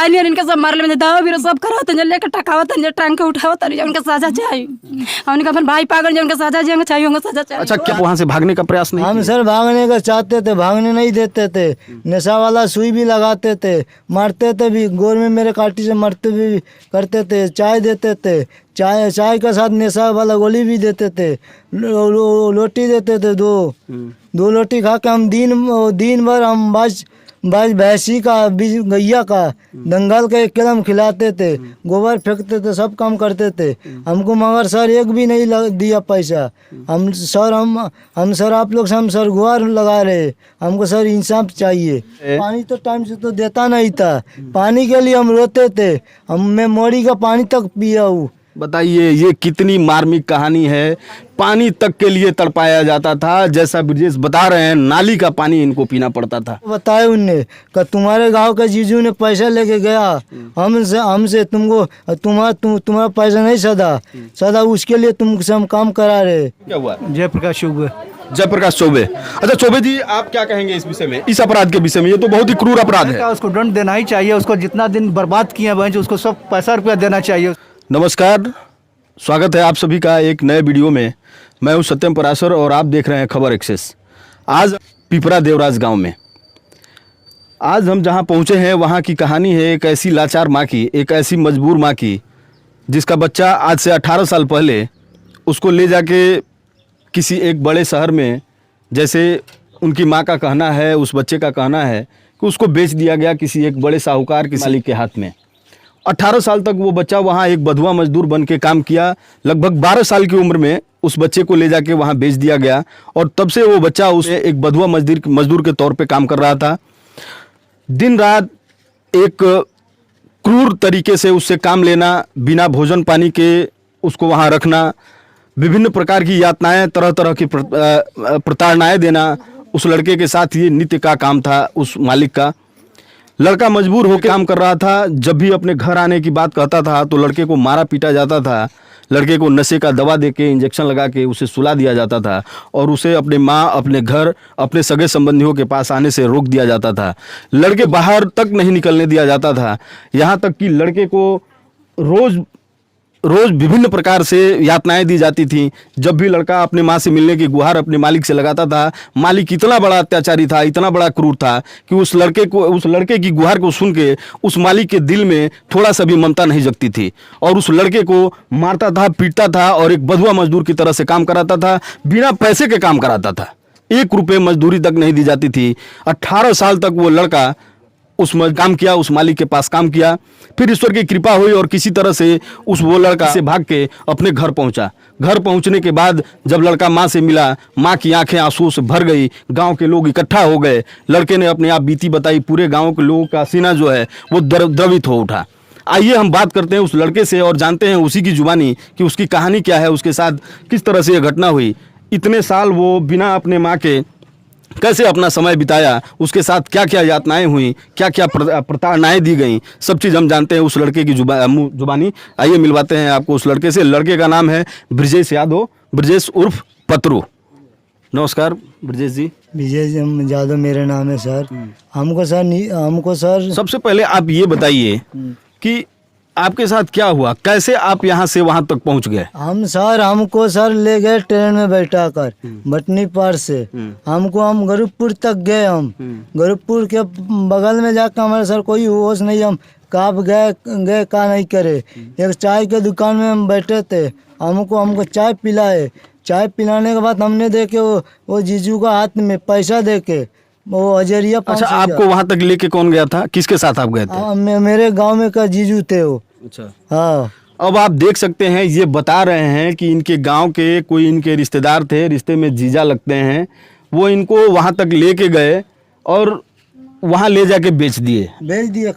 आनी इनके सब मारले में दवा भी सब करावत हैं लेके टकावत हैं ट्रंक के उठावत हैं उनके सजा चाहिए। उनका अपन भाई पागल जो उनका सजा चाहिए चाहिए उनका सजा चाहिए। अच्छा, क्या वहाँ से भागने का प्रयास नहीं? हम सर भागने का चाहते थे, भागने नहीं देते थे। नशा वाला सुई भी लगाते थे, मारते थे भी, गोर में मेरे काटी से मरते भी करते थे। चाय देते थे, चाय के साथ नशा वाला गोली भी देते थे। रोटी देते थे, दो रोटी खा के हम दिन भर हम बाज भैंसी का गैया का दंगल का एक कदम खिलाते थे, गोबर फेंकते थे, सब काम करते थे हमको। मगर सर एक भी नहीं दिया पैसा। हम सर आप लोग से हम सर गुहार लगा रहे, हमको सर इंसाफ चाहिए। पानी तो टाइम से तो देता नहीं था, पानी के लिए हम रोते थे। मैं मोड़ी का पानी तक पिया हूँ। बताइए, ये कितनी मार्मिक कहानी है। पानी तक के लिए तड़पाया जाता था, जैसा ब्रजेश बता रहे हैं, नाली का पानी इनको पीना पड़ता था। बताए उनने कि तुम्हारे गांव के जीजू ने पैसा लेके गया हमसे, तुमको तुम्हारा पैसा नहीं सदा उसके लिए तुमसे हम काम करा रहे। क्या हुआ? जयप्रकाश चौबे। जयप्रकाश चौबे। अच्छा चौबे जी, आप क्या कहेंगे इस विषय में, इस अपराध के विषय में? ये तो बहुत ही क्रूर अपराध है। उसको दंड देना ही चाहिए। उसको जितना दिन बर्बाद किए हैं उसको सब पैसा रुपया देना चाहिए। नमस्कार, स्वागत है आप सभी का एक नए वीडियो में। मैं हूं सत्यम पराशर और आप देख रहे हैं खबर एक्सेस। आज पिपरा देवराज गांव में आज हम जहां पहुंचे हैं वहां की कहानी है एक ऐसी लाचार माँ की, एक ऐसी मजबूर माँ की, जिसका बच्चा आज से 18 साल पहले उसको ले जाके किसी एक बड़े शहर में, जैसे उनकी माँ का कहना है, उस बच्चे का कहना है कि उसको बेच दिया गया किसी एक बड़े साहूकार के मालिक के हाथ में। 18 साल तक वो बच्चा वहाँ एक बधुआ मजदूर बन के काम किया। लगभग 12 साल की उम्र में उस बच्चे को ले जाके वहाँ बेच दिया गया और तब से वो बच्चा उस एक बधुआ मजदूर के तौर पे काम कर रहा था। दिन रात एक क्रूर तरीके से उससे काम लेना, बिना भोजन पानी के उसको वहाँ रखना, विभिन्न प्रकार की यातनाएं, तरह तरह की प्रताड़नाएं देना उस लड़के के साथ ये नित्य का काम था उस मालिक का। लड़का मजबूर होकर काम कर रहा था। जब भी अपने घर आने की बात कहता था तो लड़के को मारा पीटा जाता था, लड़के को नशे का दवा देके इंजेक्शन लगा के उसे सुला दिया जाता था और उसे अपने माँ, अपने घर, अपने सगे संबंधियों के पास आने से रोक दिया जाता था। लड़के बाहर तक नहीं निकलने दिया जाता था। यहाँ तक कि लड़के को रोज विभिन्न प्रकार से यातनाएं दी जाती थीं। जब भी लड़का अपने माँ से मिलने की गुहार अपने मालिक से लगाता था, मालिक इतना बड़ा अत्याचारी था, इतना बड़ा क्रूर था कि उस लड़के की गुहार को सुन के उस मालिक के दिल में थोड़ा सा भी ममता नहीं जगती थी और उस लड़के को मारता था, पीटता था और एक बधुआ मजदूर की तरह से काम कराता था, बिना पैसे के काम कराता था। 1 रुपये मजदूरी तक नहीं दी जाती थी। 18 साल तक वो लड़का काम किया, उस मालिक के पास काम किया। फिर ईश्वर की कृपा हुई और किसी तरह से वो लड़का से भाग के अपने घर पहुंचा। घर पहुंचने के बाद जब लड़का माँ से मिला, माँ की आंखें आंसू से भर गई। गांव के लोग इकट्ठा हो गए। लड़के ने अपने आप बीती बताई। पूरे गांव के लोगों का सीना जो है वो द्रवित हो उठा। आइए हम बात करते हैं उस लड़के से और जानते हैं उसी की जुबानी कि उसकी कहानी क्या है, उसके साथ किस तरह से यह घटना हुई। इतने साल वो बिना अपने माँ के कैसे अपना समय बिताया, उसके साथ क्या क्या यातनाएं हुई, क्या क्या प्रताड़नाएं दी गई, सब चीज़ हम जानते हैं उस लड़के की जुबानी। आइए मिलवाते हैं आपको उस लड़के से। लड़के का नाम है ब्रजेश यादव, ब्रजेश उर्फ पतरू। नमस्कार ब्रजेश जी। ब्रजेश यादव मेरा नाम है सर। हमको सर सबसे पहले आप ये बताइए कि आपके साथ क्या हुआ, कैसे आप यहाँ से वहाँ तक पहुँच गए? हमको सर ले गए ट्रेन में बैठा कर भटनी पार से। हम गरुपुर तक गए। हम गरुपुर के बगल में जाकर हमारे सर कोई होश नहीं, हम कब गए का नहीं करे। एक चाय के दुकान में हम बैठे थे। हमको चाय पिलाए। चाय पिलाने के बाद हमने देखे वो जीजू का हाथ में पैसा देके वो अजरिया। अच्छा, आपको वहाँ तक लेके कौन गया था, किसके साथ आप गए थे? मेरे गांव में का जीजू थे वो। अच्छा, हाँ। अब आप देख सकते हैं, ये बता रहे हैं कि इनके गांव के कोई इनके रिश्तेदार थे, रिश्ते में जीजा लगते हैं, वो इनको वहाँ तक लेके गए और वहाँ ले जाके बेच दिए।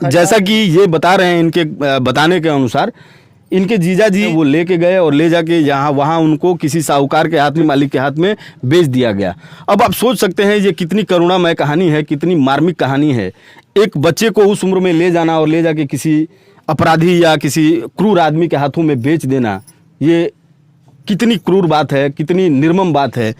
जैसा कि ये बता रहे हैं, इनके बताने के अनुसार इनके जीजा जी वो लेके गए और ले जाके वहाँ उनको किसी साहूकार के हाथ में, मालिक के हाथ में बेच दिया गया। अब आप सोच सकते हैं ये कितनी करुणामय कहानी है, कितनी मार्मिक कहानी है। एक बच्चे को उस उम्र में ले जाना और ले जाके किसी अपराधी या किसी क्रूर आदमी के हाथों में बेच देना, ये कितनी क्रूर बात है, कितनी निर्मम बात है।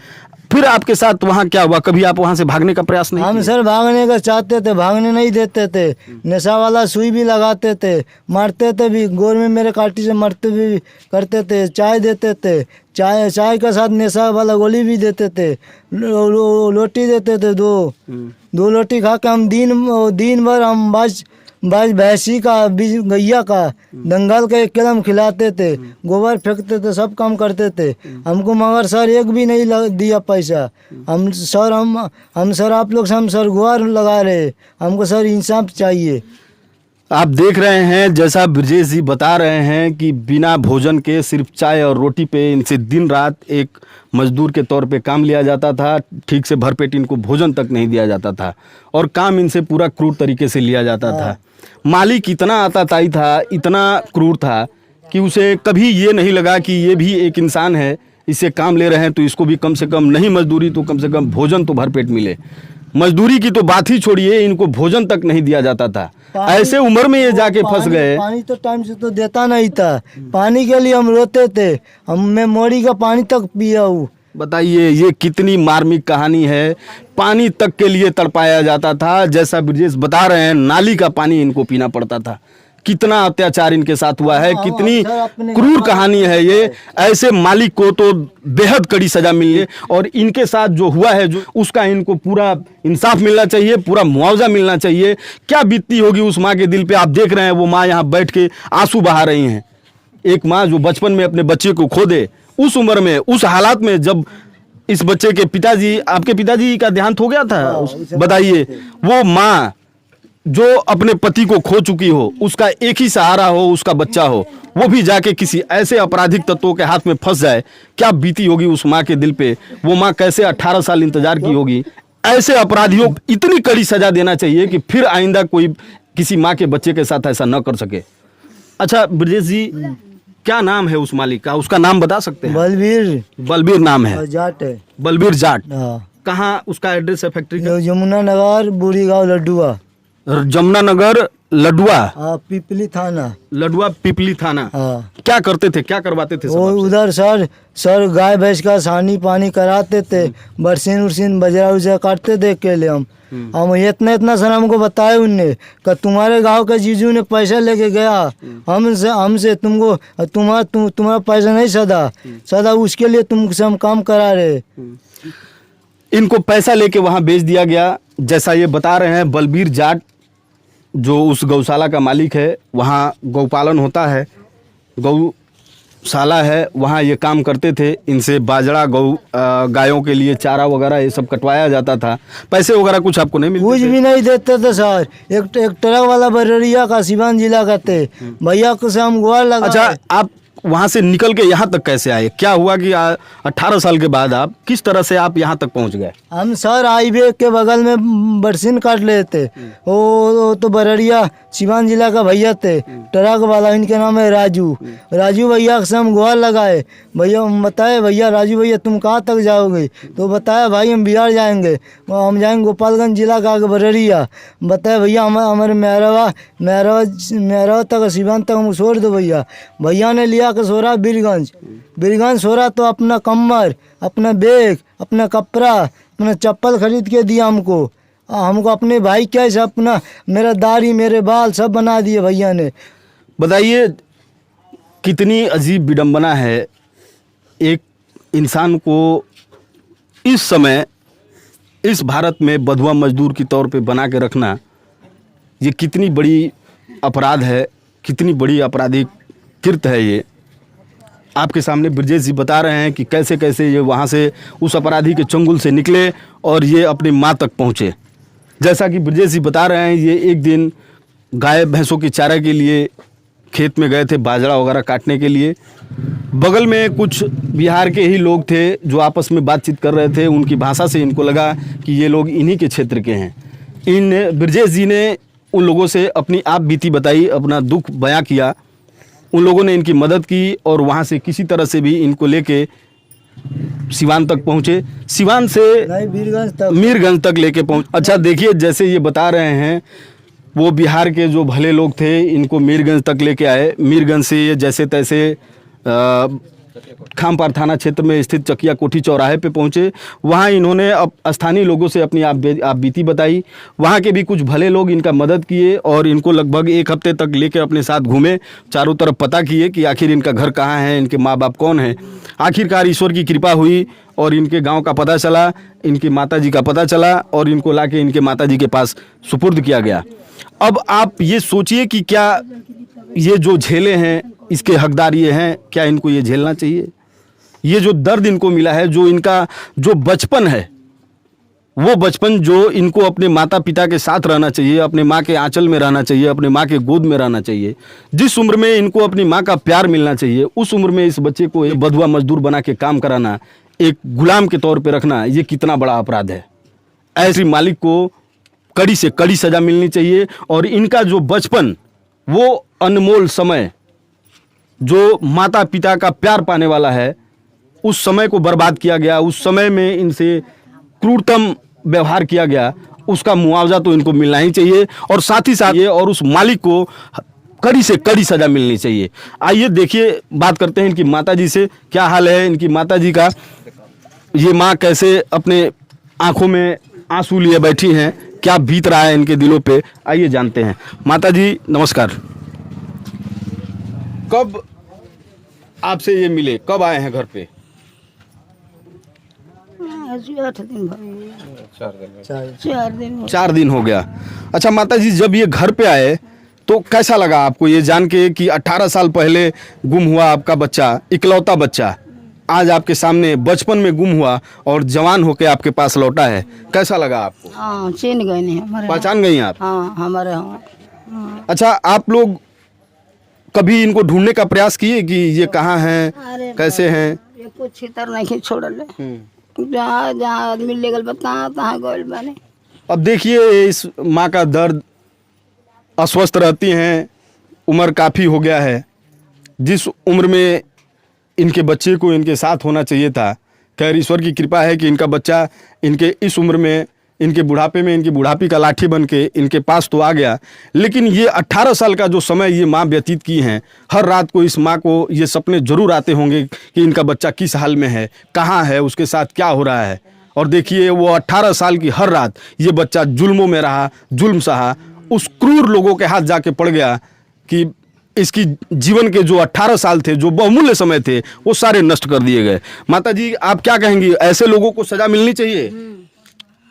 फिर आपके साथ वहाँ क्या हुआ? कभी आप वहाँ से भागने का प्रयास नहीं हम किए? सर भागने का चाहते थे, भागने नहीं देते थे। नशा वाला सुई भी लगाते थे, मारते थे भी, गोर में मेरे काटी से मरते भी करते थे। चाय देते थे, चाय के साथ नशा वाला गोली भी देते थे। रोटी देते थे, दो रोटी खा के हम दिन भर हम बस भैंसी का गैया का दंगल के कदम खिलाते थे, गोबर फेंकते थे, सब काम करते थे हमको, मगर सर एक भी नहीं दिया पैसा। हम सर आप लोग से हम सर गुहार लगा रहे, हमको सर इंसाफ चाहिए। आप देख रहे हैं जैसा ब्रजेश जी बता रहे हैं कि बिना भोजन के सिर्फ चाय और रोटी पे इनसे दिन रात एक मजदूर के तौर पे काम लिया जाता था। ठीक से भरपेट इनको भोजन तक नहीं दिया जाता था और काम इनसे पूरा क्रूर तरीके से लिया जाता था। मालिक इतना आताताई था, इतना क्रूर था कि उसे कभी ये नहीं लगा कि ये भी एक इंसान है, इससे काम ले रहे हैं तो इसको भी कम से कम नहीं मजदूरी तो कम से कम भोजन तो भरपेट मिले। मजदूरी की तो बात ही छोड़िए, इनको भोजन तक नहीं दिया जाता था। ऐसे उम्र में ये जाके फंस गए। पानी तो टाइम से तो देता नहीं था, पानी के लिए हम रोते थे, मैं मोड़ी का पानी तक पिया हूँ। बताइए ये कितनी मार्मिक कहानी है। पानी तक के लिए तड़पाया जाता था, जैसा ब्रजेश बता रहे हैं नाली का पानी इनको पीना पड़ता था। कितना अत्याचार इनके साथ हुआ है, कितनी क्रूर कहानी है ये। ऐसे मालिक को तो बेहद कड़ी सजा मिले और इनके साथ जो हुआ है जो उसका इनको पूरा इंसाफ मिलना चाहिए, पूरा मुआवजा मिलना चाहिए। क्या बीतती होगी उस माँ के दिल पे। आप देख रहे हैं वो माँ यहाँ बैठ के आंसू बहा रही हैं। एक माँ जो बचपन में अपने बच्चे को खो दे, उस उम्र में, उस हालात में, जब इस बच्चे के पिताजी, आपके पिताजी का देहांत हो गया था, बताइए, वो माँ जो अपने पति को खो चुकी हो, उसका एक ही सहारा हो, उसका बच्चा हो, वो भी जाके किसी ऐसे आपराधिक तत्वों के हाथ में फंस जाए, क्या बीती होगी उस माँ के दिल पे। वो माँ कैसे 18 साल इंतजार की होगी। ऐसे अपराधियों को इतनी कड़ी सजा देना चाहिए कि फिर आइंदा कोई किसी माँ के बच्चे के साथ ऐसा न कर सके। अच्छा ब्रजेश जी, क्या नाम है उस मालिक का? उसका नाम बता सकते हैं? बलबीर नाम है। जाट है, बलबीर जाट। हाँ। कहाँ उसका एड्रेस है फैक्ट्री का? यमुना नगर, बूढ़ी गाँव, लड्डुआ। जमुना नगर, लडुआ। पिपली थाना। लडुआ पिपली थाना। हाँ। क्या करते थे, क्या करवाते थे? वो उधर सर गाय भैंस का सानी पानी कराते थे, बरसीन उर्सीन बजरा उजरा काटते थे अकेले हम इतना सर हमको बताया उनने कि तुम्हारे गांव के जीजू ने पैसा लेके गया हमसे तुम्हारा पैसा नहीं सदा उसके लिए तुमसे हम काम करा रहे। इनको पैसा लेके वहाँ बेच दिया गया। जैसा ये बता रहे हैं बलबीर जाट, जो उस गौशाला का मालिक है, वहाँ गौपालन होता है, गौशाला है, वहाँ ये काम करते थे। इनसे बाजरा गायों के लिए चारा वगैरह ये सब कटवाया जाता था। पैसे वगैरह कुछ आपको नहीं मिलते? कुछ भी नहीं देते थे सर। एक ट्रक वाला बररिया का, सिवान जिला का थे भैया को से हम गुहार लगा। अच्छा, आप वहाँ से निकल के यहाँ तक कैसे आए? क्या हुआ कि 18 साल के बाद आप किस तरह से आप यहाँ तक पहुँच गए? हम सर हाईवे के बगल में बरसीन काट रहे थे। वो तो बररिया सिवान जिला का भैया थे, ट्रक वाला, इनके नाम है राजू भैया से हम गुहार लगाए। भैया हम बताए, भैया राजू भैया तुम कहाँ तक जाओगे? तो बताया भाई हम बिहार जाएंगे, हम जाएंगे गोपालगंज जिला का बररिया। बताया भैया हमारे मेहरवा तक, सिवान तक हम छोड़ दो भैया ने लिया के सोरा बीरगंज सोरा, तो अपना कम्बर, अपना बैग, अपना कपड़ा, अपना चप्पल खरीद के दिया हमको अपने भाई कैसे अपना मेरा दाढ़ी मेरे बाल सब बना दिए भैया ने। बताइए कितनी अजीब विडंबना है एक इंसान को इस समय इस भारत में बंधुआ मजदूर के तौर पे बना के रखना। ये कितनी बड़ी अपराध है, कितनी बड़ी आपराधिक कृत्य है ये। आपके सामने ब्रजेश जी बता रहे हैं कि कैसे कैसे ये वहाँ से उस अपराधी के चंगुल से निकले और ये अपनी माँ तक पहुँचे। जैसा कि ब्रजेश जी बता रहे हैं, ये एक दिन गाय भैंसों के चारा के लिए खेत में गए थे, बाजरा वगैरह काटने के लिए। बगल में कुछ बिहार के ही लोग थे जो आपस में बातचीत कर रहे थे। उनकी भाषा से इनको लगा कि ये लोग इन्हीं के क्षेत्र के हैं। ब्रजेश जी ने उन लोगों से अपनी आप बीती बताई, अपना दुख बयां किया। उन लोगों ने इनकी मदद की और वहाँ से किसी तरह से भी इनको लेके सिवान तक पहुँचे। सिवान से मीरगंज तक लेके पहुँच। अच्छा देखिए, जैसे ये बता रहे हैं, वो बिहार के जो भले लोग थे इनको मीरगंज तक लेके आए। मीरगंज से ये जैसे तैसे खामपार थाना क्षेत्र में स्थित चकिया कोठी चौराहे पे पहुंचे। वहां इन्होंने स्थानीय लोगों से अपनी आप बीती बताई। वहां के भी कुछ भले लोग इनका मदद किए और इनको लगभग 1 हफ्ते तक लेकर अपने साथ घूमे, चारों तरफ पता किए कि आखिर इनका घर कहाँ है, इनके माँ बाप कौन हैं। आखिरकार ईश्वर की कृपा हुई और इनके गांव का पता चला, इनकी माताजी का पता चला और इनको लाके इनके माताजी के पास सुपुर्द किया गया। अब आप ये सोचिए कि क्या ये जो झेले हैं इसके हकदार ये हैं, क्या इनको ये झेलना चाहिए? ये जो दर्द इनको मिला है, जो इनका जो बचपन है, वो बचपन जो इनको अपने माता पिता के साथ रहना चाहिए, अपने माँ के आंचल में रहना चाहिए, अपने माँ के गोद में रहना चाहिए, जिस उम्र में इनको अपनी माँ का प्यार मिलना चाहिए, उस उम्र में इस बच्चे को एक बधुआ मजदूर बना के काम कराना, एक गुलाम के तौर पे रखना, ये कितना बड़ा अपराध है। ऐसे मालिक को कड़ी से कड़ी सजा मिलनी चाहिए और इनका जो बचपन, वो अनमोल समय जो माता पिता का प्यार पाने वाला है, उस समय को बर्बाद किया गया, उस समय में इनसे क्रूरतम व्यवहार किया गया, उसका मुआवजा तो इनको मिलना ही चाहिए और साथ ही साथ ये और उस मालिक को कड़ी से कड़ी सजा मिलनी चाहिए। आइए देखिए, बात करते हैं इनकी माताजी से, क्या हाल है इनकी माताजी का। ये माँ कैसे अपने आंखों में आंसू लिए बैठी हैं, क्या बीत रहा है इनके दिलों पे, आइए जानते हैं। माताजी नमस्कार। कब आपसे ये मिले, कब आए हैं घर पे? 8 दिन 4 दिन हो गया। अच्छा माताजी, जब ये घर पे आए तो कैसा लगा आपको ये जान के कि 18 साल पहले गुम हुआ आपका बच्चा, इकलौता बच्चा, आज आपके सामने बचपन में गुम हुआ और जवान होके आपके पास लौटा है, कैसा लगा आपको? हाँ, चिन्ह गए नहीं हमारे, पहचान गई आप? हाँ हमारे यहाँ। अच्छा, आप लोग कभी इनको ढूंढने का प्रयास किए कि ये कहाँ हैं, कैसे हैं? ये कुछ छितर नहीं छोड़ल, जहाँ जहाँ आदमी ले गल तहाँ तहाँ गल बने। अब देखिए इस माँ का दर्द, अस्वस्थ रहती हैं, उम्र काफ़ी हो गया है, जिस उम्र में इनके बच्चे को इनके साथ होना चाहिए था। खैर ईश्वर की कृपा है कि इनका बच्चा इनके इस उम्र में, इनके बुढ़ापे में, इनकी बुढ़ापी का लाठी बन के इनके पास तो आ गया। लेकिन ये 18 साल का जो समय ये माँ व्यतीत की हैं, हर रात को इस माँ को ये सपने जरूर आते होंगे कि इनका बच्चा किस हाल में है, कहाँ है, उसके साथ क्या हो रहा है। और देखिए वो 18 साल की हर रात ये बच्चा जुल्मों में रहा, जुल्म सहा, उस क्रूर लोगों के हाथ जाके पड़ गया कि इसकी जीवन के जो 18 साल थे, जो बहुमूल्य समय थे, वो सारे नष्ट कर दिए गए। माताजी आप क्या कहेंगी, ऐसे लोगों को सजा मिलनी चाहिए?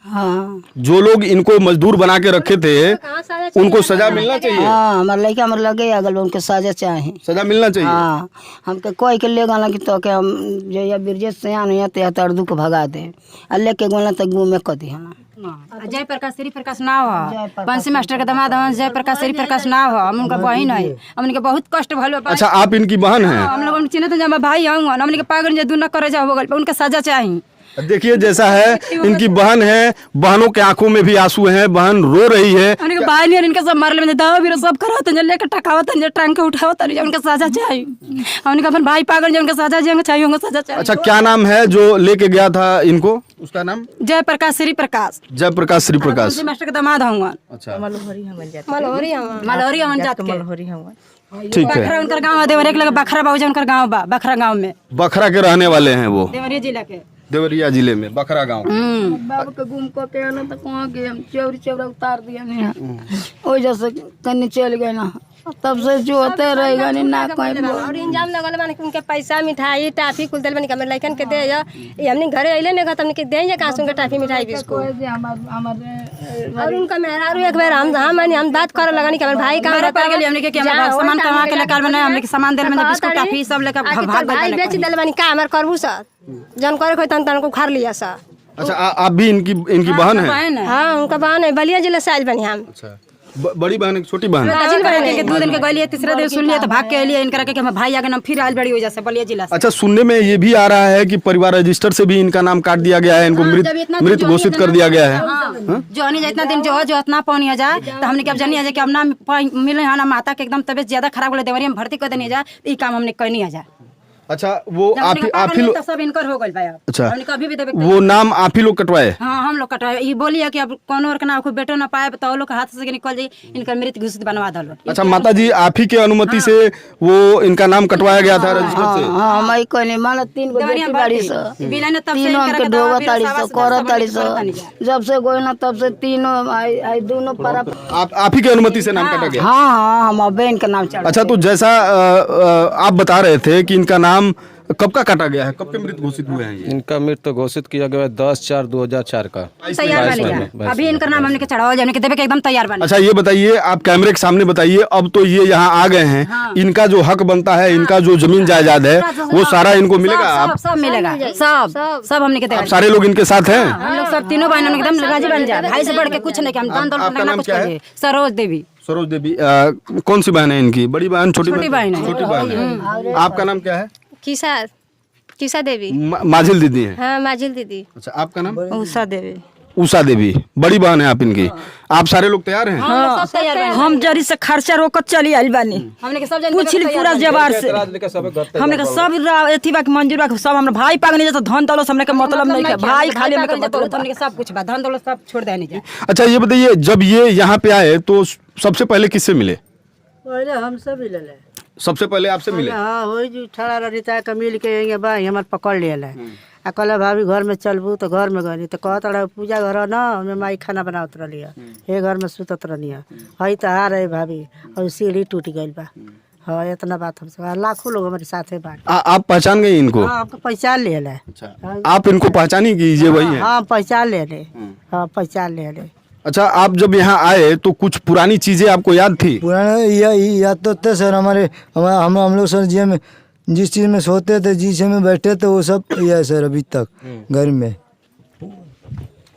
हाँ, जो लोग इनको मजदूर बना के रखे थे उनको सजा मिलना चाहिए। हाँ, हमारे लड़का हमारे लगे अगल उनके साजा चाहे, सजा मिलना चाहिए। हाँ, हमके कोई के ले गाना कि तो के हम जो या बिरजेश से आने या ते तर्दू को भगा दे, अल्ले के गोला तक घूमे कदी है। जय प्रकाश श्री प्रकाश नाव है, बंसी मास्टर के दामाद हम जय प्रकाश श्री प्रकाश नाव है, हम उनका बहन है, हम उनके बहुत कष्ट भलो। अच्छा, आप इनकी बहन हैं? हम लोग चिन्ह तो जब भाई आऊंगा, हम उनके पागल जो दूर न करे जा हो गल, उनका सजा चाहिए। देखिए जैसा है, इनकी बहन है, बहनों के आंखों में भी आंसू हैं, बहन रो रही है। उनके भाई नहीं, इनके सब मारले में दवा भी सब करावत हैं, लेके टकावत हैं, ट्रंक के उठावत हैं, उनका सजा चाहिए। उनका अपन भाई पागल जो उनका सजा चाहिए, उनका सजा चाहिए। अच्छा, क्या नाम है जो लेके गया था इनको, उसका नाम? जय प्रकाश श्री प्रकाश। जय प्रकाश श्री प्रकाश मास्टर के दामाद होंगे। अच्छा, मलहोरी हमन जात के। ठीक है। बखरा उनकर गांव है, देवरिया के लगे बखरा बाबू उनकर गांव बा, बखरा गांव में, बखरा के रहने वाले हैं वो, देवरिया जिला के, देवरिया जिले में बखरा गांव। बाबू के घूम को के ना तो कहां गए, हम चौरा उतार दिया नहीं, ओ जैसे कन्नी चल गए ना, तब से जो होते रहेगा नहीं ना कोई। और इंजाम लगल बानी उनके पैसा मिठाई टाफी कुल दिल बानी हमर लइकन के दे या ये हमनी घरे अइले ने गत हमनी के दे या कासुन के टाफी मिठाई बिस्कुट। और उनका मेहरारू एक बार हम बात करे लगानी कि हमर भाई का मेरे पर गेली, हमने के हमरा सामान कमा के लेकर बना, हमने के सामान देल में बिस्कुट टाफी सब लेकर भाग भाई गए। बेच दिल बानी का हमर करबू सा जन करे कोई तन को खार लिया सा। अच्छा, आप भी इनकी बहन है? हां, उनका बहन है, बलिया जिला से आइल बानी हम। अच्छा, बड़ी बहन है कि छोटी बहन? ताजिल बहन के 2 दिन के गलिए, तीसरे दिन सुन लिए तो भाग के लिए इनकर के हम भाई आगे हम फिर आइल बड़ी वजह से बलिया जिला से। अच्छा, सुनने में ये भी आ रहा है कि परिवार रजिस्टर से भी इनका नाम काट दिया गया है, इनको मृत घोषित कर दिया गया है। जो नहीं जितना दिन जो इतना पानी आ जाए तो हमने अब जानी आ जाए कि अब ना मिले है ना, माता के एकदम तबियत ज्यादा खराब हो, देवरिया में भर्ती कर देने जाए, ये काम हमने करनी आ जाए। अच्छा वो आप ही लोग, सब इनकर हो गइल बा। अच्छा हमने कभी भी देबे वो नाम आप ही लोग कटवाए? हाँ हम लोग कटवाए। ये बोलिए कि अब कौन और के नाम को बेटो ना पाए तो लोग हाथ से निकल जाई, इनका मृत घोषित बनवा दलो। अच्छा माता जी आप ही के अनुमति से वो इनका नाम कटवाया गया था रजिस्टर से? हां मैं कहने मानो 3 गो बेटी बाड़ी से बिना ने तब से इनकर डोबा ताड़ी से करत ताड़ी से जब से गोइना तब से तीनों आई दोनों पर आप ही के अनुमति से नाम कटा गया? हां हम बहन का नाम चढ़ा। अच्छा तो जैसा आप बता रहे थे कि इनका नाम कब का काटा गया है, कब के मृत घोषित हुए हैं ये? इनका मृत घोषित किया गया 10/4/2004 का। तैयार बनेगा अभी इनका नाम हमने के चढ़ावा जाने के देवे के एकदम तैयार बने। अच्छा ये बताइए, आप कैमरे के सामने बताइए, अब तो ये यहाँ आ गए हैं, इनका जो हक बनता है, इनका जो जमीन जायदाद है वो सारा इनको मिलेगा? आप सब मिलेगा, सब हमने के आप सारे लोग इनके साथ हैं? हम लोग सब तीनों बहनों एकदम राजी बन जाए, भाई से बढ़ के कुछ नहीं कि हम दान दौलत ना कुछ करिए। सरोज देवी। सरोज देवी कौन सी बहन है इनकी? बड़ी बहन, छोटी बहन? छोटी बहन है। आपका नाम क्या है? किसा देवी। माजिल दीदी है? हाँ माजिल दीदी। अच्छा आपका नाम? उषा देवी। उषा देवी बड़ी बहन है आप इनकी। आप सारे लोग तैयार हैं? हम जरी से खर्चा रोकत चली आइल बानी, पूछली पूरा जवार से हमने के सब एथी बा मंजूर बा, सब हमरा भाई पाग नहीं जाता, धन दौलत हमने के मतलब नहीं के भाई खाली हमने के मतलब हमने के सब कुछ बा, धन दौलत सब छोड़ देनी जा। अच्छा ये बताइए, जब ये यहाँ पे आए तो सबसे पहले किससे मिले? पहले हम सब ही ले सबसे पहले आपसे मिले? हाँ वही जो ठड़ा रहिता के मिल के आएंगे भाई हमारे पकड़ लिया आ कहला भाभी घर में चलबू तो घर में गनी तो कहत रहा पूजा घर न हमें माई खाना बनावत रही हे घर में सुतत रही हई तो आ रहे भाभी और सीढ़ी टूट गई बा। हाँ इतना बात हमसे लाखों लोग हमारे साथ है बात। आप पहचान गए इनको? हाँ आपको पहचान ले ले। अच्छा आप इनको पहचानी कि ये वही है? हाँ पहचान ले ले। हाँ पहचान ले ले। अच्छा आप जब यहाँ आए तो कुछ पुरानी चीजें आपको याद थी? पुराना याद तो थे सर, हम लोग सर जी में जिस चीज़ में सोते थे, जिस चीज़ में बैठे थे वो सब ये है सर अभी तक घर में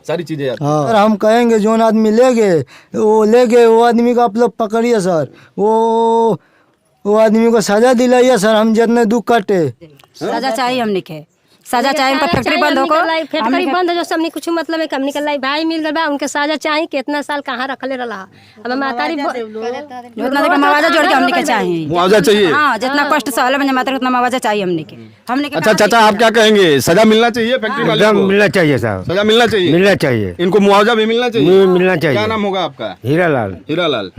सारी चीजें याद? हाँ सर हम कहेंगे जो आदमी ले गए वो आदमी को आप लोग पकड़िए सर, वो आदमी को सजा दिलाइए सर, हम जितने दुख काटे। सजा चाहिए हमने के, सजा चाहिए। उनका फैक्ट्री बंद होको, फैक्ट्री बंद हो जो सब कुछ मतलब है कम निकल लाई भाई मिल गल बा उनके सजा चाहिए। कितना साल कहाँ रखले रहा अब मातारी उतना देर मुआवजा जोड़ के हमने के चाहिए। मुआवजा चाहिए? हाँ जितना कष्ट सहल बने माता उतना मुआवजा चाहिए हमने के। अच्छा चाचा आप क्या कहेंगे, सजा मिलना चाहिए फैक्ट्री वाले को? मिलना चाहिए साहब, सजा मिलना चाहिए? मिलना चाहिए। इनको मुआवजा भी मिलना चाहिए? मिलना चाहिए। क्या नाम होगा आपका? हीरालाल। हीरालाल।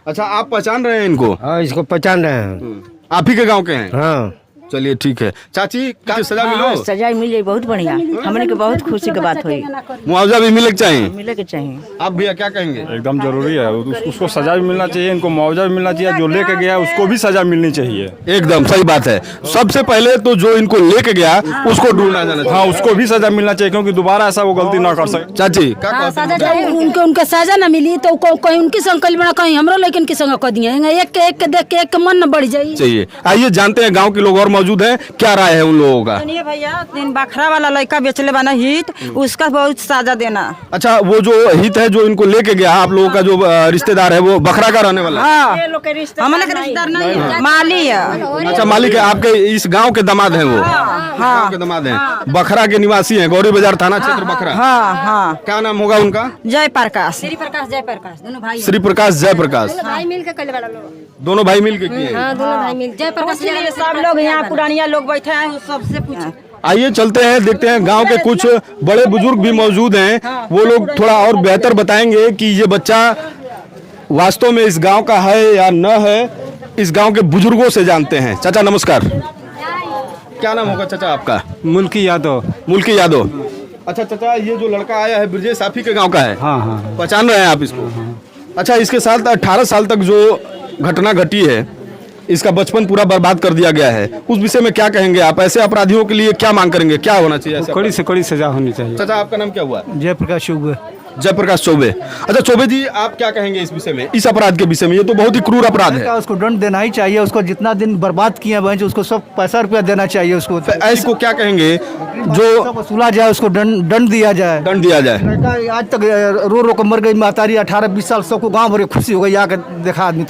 अच्छा आप पहचान रहे हैं इनको? हाँ इसको पहचान रहे हैं। आप ही के गाँव के हैं? हाँ चलिए ठीक है। चाची क्या सजा मिलो? सजा मिल जाए बहुत बढ़िया, हमने के बहुत खुशी की बात हुई। मुआवजा भी मिले चाहिए? मिले के चाहिए। आप भैया क्या कहेंगे? एकदम जरूरी है, उसको सजा भी मिलना चाहिए, इनको मुआवजा भी मिलना चाहिए, जो लेके गया उसको भी सजा मिलनी चाहिए। एकदम सही बात है। सबसे पहले तो जो इनको लेके गया उसको ढूंढना जाना चाहिए। हाँ उसको भी सजा मिलना चाहिए क्योंकि दोबारा ऐसा वो गलती ना कर सके। चाची क्या कहते हैं? उनके सजा न मिली तो कहीं उनकी संग कल बना कहीं हमरो लेकिन की संग कर दिए एक के देख के एक मन न बढ़ जाए चाहिए। आइए जानते हैं, गाँव के लोग और मौजूद हैं, क्या राय है उन लोगों का? सुनिए भैया, दिन बखरा वाला लड़का बेचले बना हित उसका बहुत सजा देना। अच्छा वो जो हित है जो इनको लेके गया, आप लोगों का जो रिश्तेदार है वो बखरा का रहने वाला है? हाँ हमारे के रिश्तेदार नहीं है, माली है। अच्छा मालिक है आपके इस गांव के दामाद हैं वो? गांव के दामाद हैं, बखरा के निवासी हैं, गौरी बाजार थाना क्षेत्र बखरा। हाँ हाँ क्या नाम होगा उनका? जय प्रकाश। श्री प्रकाश जय प्रकाश दोनों भाई। श्री प्रकाश जय प्रकाश भाई मिल के कल बड़ा लोग। दोनों भाई मिल के किए? हाँ दोनों भाई मिल जय प्रकाश सब लोग यहाँ पुरानिया लोग बैठे हैं सबसे पूछ। आइए चलते हैं, देखते हैं गांव के कुछ बड़े बुजुर्ग भी मौजूद हैं, वो लोग थोड़ा और बेहतर बताएंगे कि ये बच्चा वास्तव में इस गांव का है या न है। इस गांव के बुजुर्गों से जानते हैं। चाचा नमस्कार, क्या नाम होगा चाचा आपका? मुल्की यादव। मुल्की यादव। अच्छा चाचा ये जो लड़का आया है ब्रजेश आप ही के गाँव का है? हाँ हाँ पहचान रहे हैं आप इसको? अच्छा इसके साथ 18 साल तक जो घटना घटी है, इसका बचपन पूरा बर्बाद कर दिया गया है, उस विषय में क्या कहेंगे आप? ऐसे अपराधियों के लिए क्या मांग करेंगे, क्या होना चाहिए? कड़ी से कड़ी सजा होनी चाहिए। चाचा आपका नाम क्या हुआ? जयप्रकाश चौबे। जयप्रकाश चौबे। अच्छा चौबे जी आप क्या कहेंगे इस विषय में, इस अपराध के विषय में? ये तो बहुत ही क्रूर अपराध है। उसको दंड देना ही चाहिए, उसको जितना दिन बर्बाद किए हैं उसको सब पैसा रुपया देना चाहिए उसको। ऐसे को क्या कहेंगे जो वसूला जाए, उसको दंड दिया जाए। दंड दिया जाए। आज तक रो रो कर मर गई मातारी, 18-20 साल सबको गाँव भर खुशी हो गई आकर देखा आदमी।